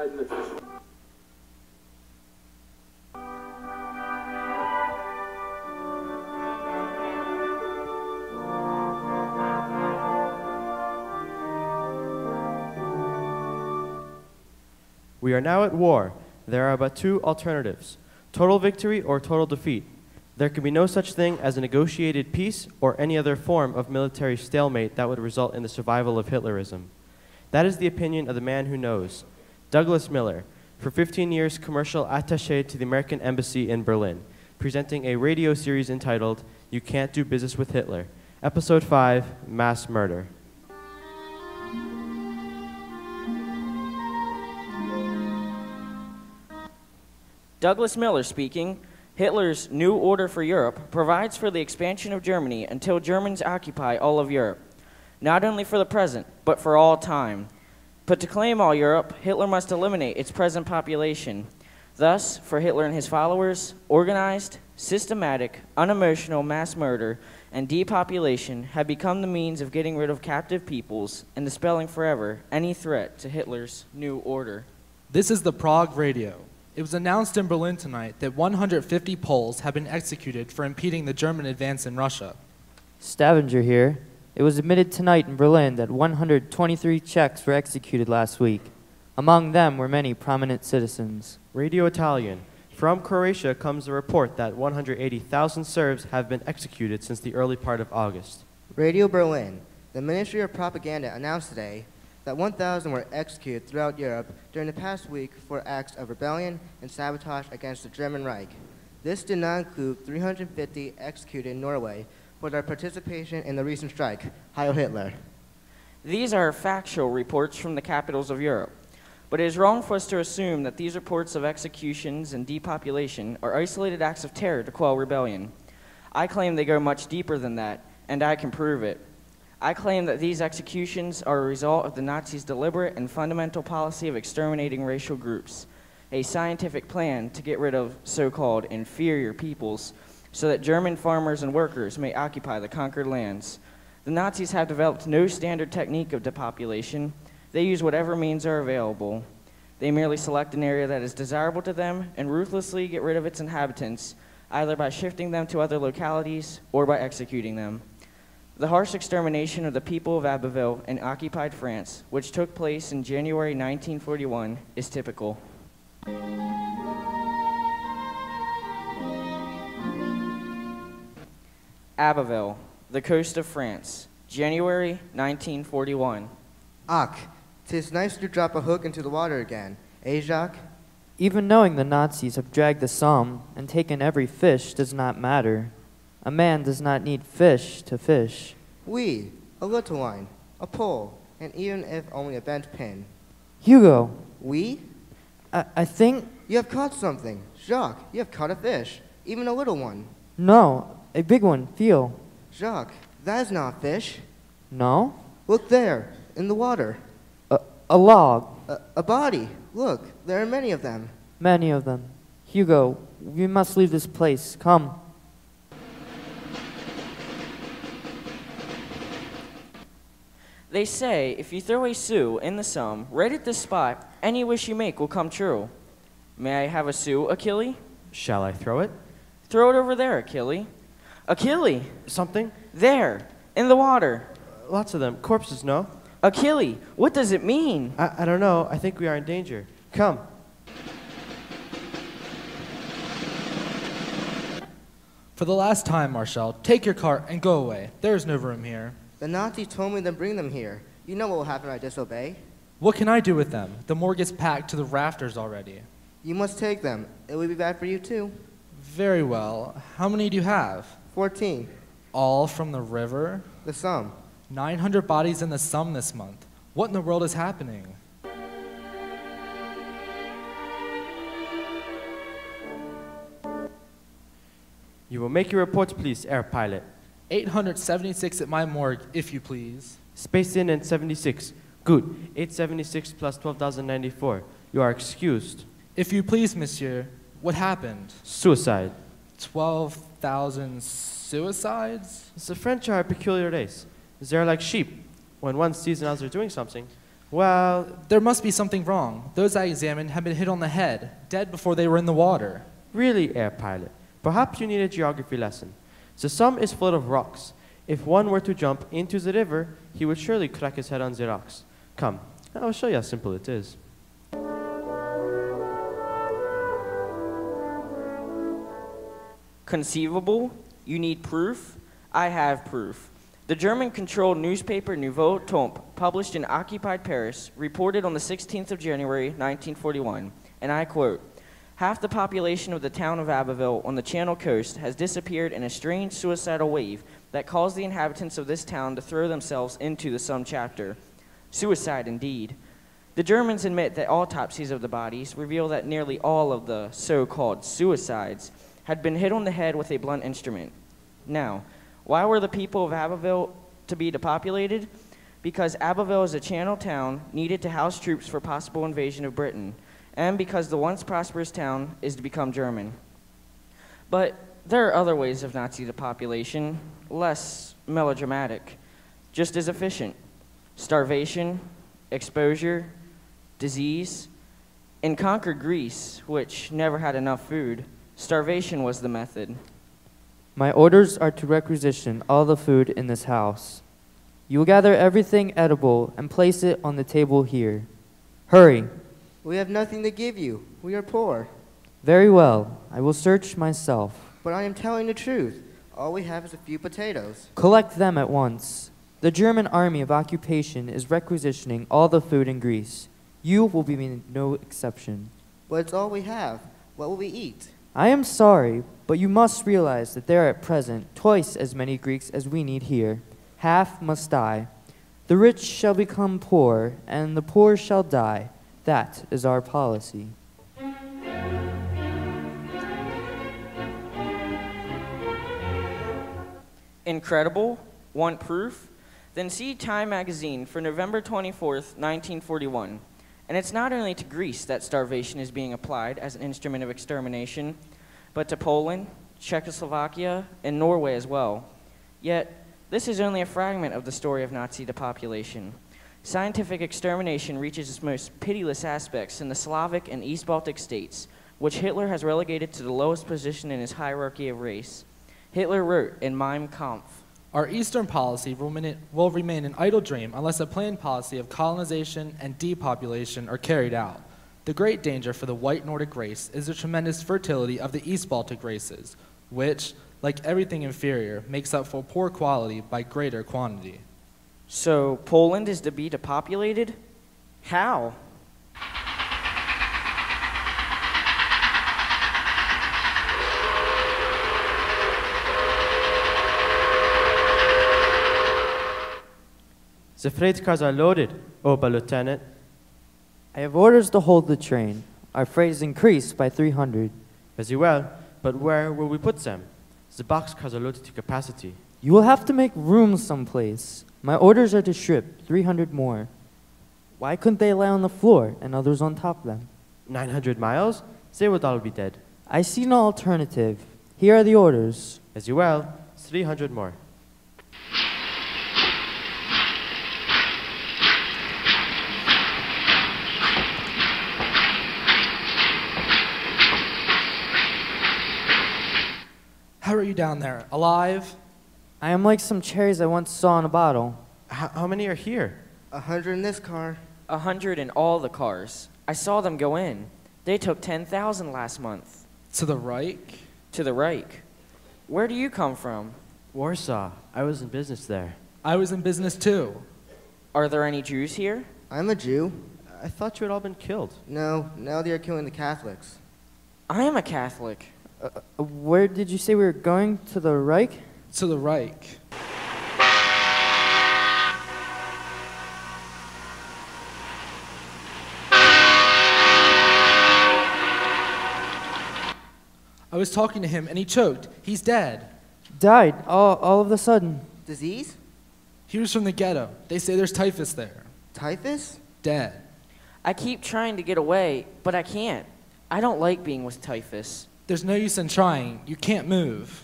Biden official. We are now at war. There are but two alternatives: total victory or total defeat. There can be no such thing as a negotiated peace or any other form of military stalemate that would result in the survival of Hitlerism. That is the opinion of the man who knows, Douglas Miller, for 15 years commercial attaché to the American Embassy in Berlin, presenting a radio series entitled You Can't Do Business with Hitler, Episode 5, Mass Murder. Douglas Miller speaking. Hitler's New Order for Europe provides for the expansion of Germany until Germans occupy all of Europe, not only for the present, but for all time. But to claim all Europe, Hitler must eliminate its present population. Thus, for Hitler and his followers, organized, systematic, unemotional mass murder and depopulation have become the means of getting rid of captive peoples and dispelling forever any threat to Hitler's New Order. This is the Prague Radio. It was announced in Berlin tonight that 150 Poles have been executed for impeding the German advance in Russia. Stavanger here. It was admitted tonight in Berlin that 123 Czechs were executed last week. Among them were many prominent citizens. Radio Italian. From Croatia comes the report that 180,000 Serbs have been executed since the early part of August. Radio Berlin. The Ministry of Propaganda announced today that 1,000 were executed throughout Europe during the past week for acts of rebellion and sabotage against the German Reich. This did not include 350 executed in Norway for their participation in the recent strike, Heil Hitler. These are factual reports from the capitals of Europe, but it is wrong for us to assume that these reports of executions and depopulation are isolated acts of terror to quell rebellion. I claim they go much deeper than that, and I can prove it. I claim that these executions are a result of the Nazis' deliberate and fundamental policy of exterminating racial groups, a scientific plan to get rid of so-called inferior peoples so that German farmers and workers may occupy the conquered lands. The Nazis have developed no standard technique of depopulation. They use whatever means are available. They merely select an area that is desirable to them and ruthlessly get rid of its inhabitants, either by shifting them to other localities or by executing them. The harsh extermination of the people of Abbeville in occupied France, which took place in January 1941, is typical. Abbeville, the coast of France, January 1941. Ach, 'tis nice to drop a hook into the water again, eh, Jacques? Even knowing the Nazis have dragged the Somme and taken every fish does not matter. A man does not need fish to fish. Oui, a little line, a pole, and even if only a bent pin. Hugo, Oui? I think... You have caught something. Jacques, you have caught a fish, even a little one. No, a big one, feel. Jacques, that is not a fish. No? Look there, in the water. A log. A body. Look, there are many of them. Many of them. Hugo, we must leave this place. Come. They say if you throw a sou in the Somme right at this spot, any wish you make will come true. May I have a sou, Achille? Shall I throw it? Throw it over there, Achille. Achille! Something? There, in the water. Lots of them. Corpses, no? Achille, what does it mean? I don't know. I think we are in danger. Come. For the last time, Marshal, take your cart and go away. There is no room here. The Nazis told me to bring them here. You know what will happen if I disobey. What can I do with them? The morgue is packed to the rafters already. You must take them. It will be bad for you too. Very well. How many do you have? 14. All from the river? The Somme. 900 bodies in the Somme this month. What in the world is happening? You will make your reports, please, air pilot. 876 at my morgue, if you please. Space in and 76. Good. 876 plus 12,094. You are excused. If you please, monsieur, what happened? Suicide. 12,000 suicides? The French are a peculiar race. They are like sheep. When one sees another doing something, Well, There must be something wrong. Those I examined had been hit on the head, dead before they were in the water. really, air pilot, perhaps you need a geography lesson. The Somme is full of rocks. If one were to jump into the river, he would surely crack his head on the rocks. Come, I'll show you how simple it is. Conceivable? You need proof? I have proof. The German-controlled newspaper Nouveau Temps, published in occupied Paris, reported on the 16th of January, 1941, and I quote, "Half the population of the town of Abbeville on the Channel coast has disappeared in a strange suicidal wave that caused the inhabitants of this town to throw themselves into the Somme chapter. Suicide indeed. The Germans admit that autopsies of the bodies reveal that nearly all of the so-called suicides had been hit on the head with a blunt instrument. Now, why were the people of Abbeville to be depopulated? Because Abbeville is a Channel town needed to house troops for possible invasion of Britain, and because the once prosperous town is to become German. But there are other ways of Nazi depopulation, less melodramatic, just as efficient. Starvation, exposure, disease. In conquered Greece, which never had enough food, starvation was the method. My orders are to requisition all the food in this house. You will gather everything edible and place it on the table here. Hurry. We have nothing to give you. We are poor. Very well. I will search myself. But I am telling the truth. All we have is a few potatoes. Collect them at once. The German army of occupation is requisitioning all the food in Greece. You will be no exception. But it's all we have. What will we eat? I am sorry, but you must realize that there are at present twice as many Greeks as we need here. Half must die. The rich shall become poor, and the poor shall die. That is our policy. Incredible? Want proof? Then see Time magazine for November 24th, 1941. And it's not only to Greece that starvation is being applied as an instrument of extermination, but to Poland, Czechoslovakia, and Norway as well. Yet, this is only a fragment of the story of Nazi depopulation. Scientific extermination reaches its most pitiless aspects in the Slavic and East Baltic states, which Hitler has relegated to the lowest position in his hierarchy of race. Hitler wrote in Mein Kampf, Our Eastern policy will remain an idle dream unless a planned policy of colonization and depopulation are carried out. The great danger for the white Nordic race is the tremendous fertility of the East Baltic races, which, like everything inferior, makes up for poor quality by greater quantity. so Poland is to be depopulated? How? The freight cars are loaded, Oba Lieutenant. I have orders to hold the train. Our freight is increased by 300. Very well, but where will we put them? The boxcars are loaded to capacity. You will have to make room someplace. My orders are to strip 300 more. Why couldn't they lie on the floor and others on top of them? 900 miles? They would all be dead. I see no alternative. Here are the orders. Very well, 300 more. How are you down there? Alive? I am like some cherries I once saw in a bottle. How many are here? 100 in this car. 100 in all the cars. I saw them go in. They took 10,000 last month. To the Reich? To the Reich. Where do you come from? Warsaw. I was in business there. I was in business too. Are there any Jews here? I'm a Jew. I thought you had all been killed. No, now they are killing the Catholics. I am a Catholic. Where did you say we were going? To the Reich? To the Reich. I was talking to him and he choked. He's dead. Died all of a sudden. Disease? He was from the ghetto. They say there's typhus there. Typhus? Dead. I keep trying to get away, but I can't. I don't like being with typhus. There's no use in trying. You can't move.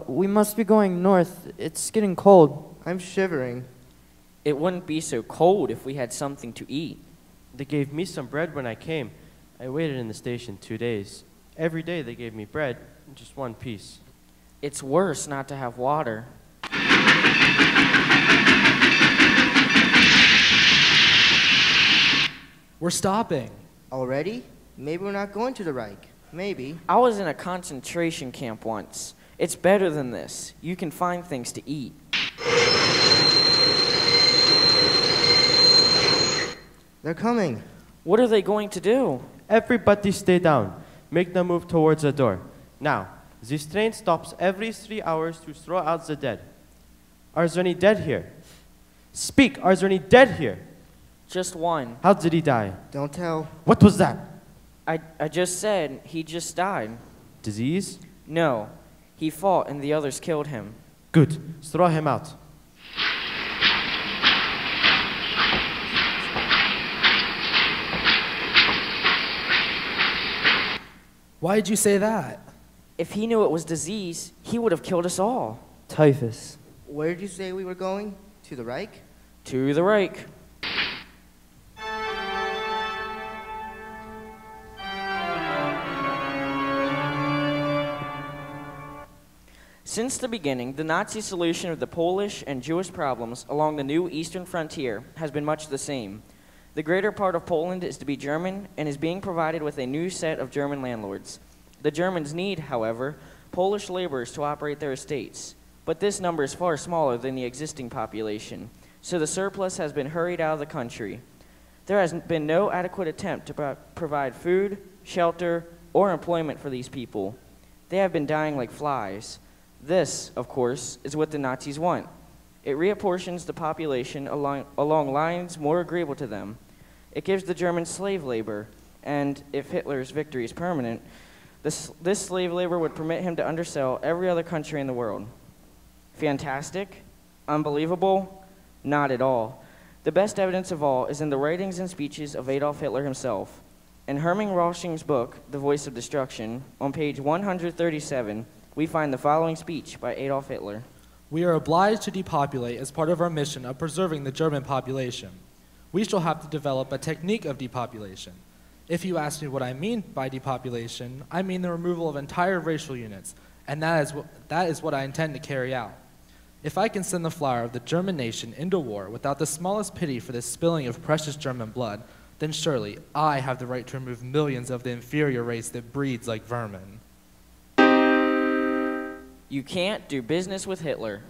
We must be going north. It's getting cold. I'm shivering. It wouldn't be so cold if we had something to eat. They gave me some bread when I came. I waited in the station 2 days. Every day they gave me bread, just one piece. It's worse not to have water. We're stopping. Already? Maybe we're not going to the Reich. Maybe. I was in a concentration camp once. It's better than this. You can find things to eat. They're coming. What are they going to do? Everybody stay down. Make the move towards the door. Now, this train stops every 3 hours to throw out the dead. Are there any dead here? Speak, are there any dead here? Just one. How did he die? Don't tell. What was that? I just said he just died. Disease? No, he fought and the others killed him. Good. Throw him out. Why did you say that? If he knew it was disease, he would have killed us all. Typhus. Where did you say we were going? To the Reich? To the Reich. Since the beginning, the Nazi solution of the Polish and Jewish problems along the new eastern frontier has been much the same. The greater part of Poland is to be German and is being provided with a new set of German landlords. The Germans need, however, Polish laborers to operate their estates, but this number is far smaller than the existing population, so the surplus has been hurried out of the country. There has been no adequate attempt to provide food, shelter, or employment for these people. They have been dying like flies. This, of course, is what the Nazis want. It reapportions the population along lines more agreeable to them. It gives the Germans slave labor, and if Hitler's victory is permanent, this slave labor would permit him to undersell every other country in the world. Fantastic? Unbelievable? Not at all. The best evidence of all is in the writings and speeches of Adolf Hitler himself. In Hermann Rösching's book, The Voice of Destruction, on page 137, we find the following speech by Adolf Hitler. We are obliged to depopulate as part of our mission of preserving the German population. We shall have to develop a technique of depopulation. If you ask me what I mean by depopulation, I mean the removal of entire racial units, and that is what I intend to carry out. If I can send the flower of the German nation into war without the smallest pity for the spilling of precious German blood, then surely I have the right to remove millions of the inferior race that breeds like vermin. You can't do business with Hitler.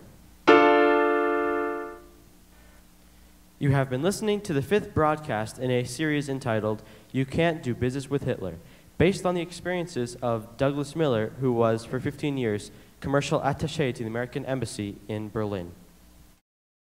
You have been listening to the 5th broadcast in a series entitled You Can't Do Business with Hitler, based on the experiences of Douglas Miller, who was, for 15 years, commercial attaché to the American Embassy in Berlin.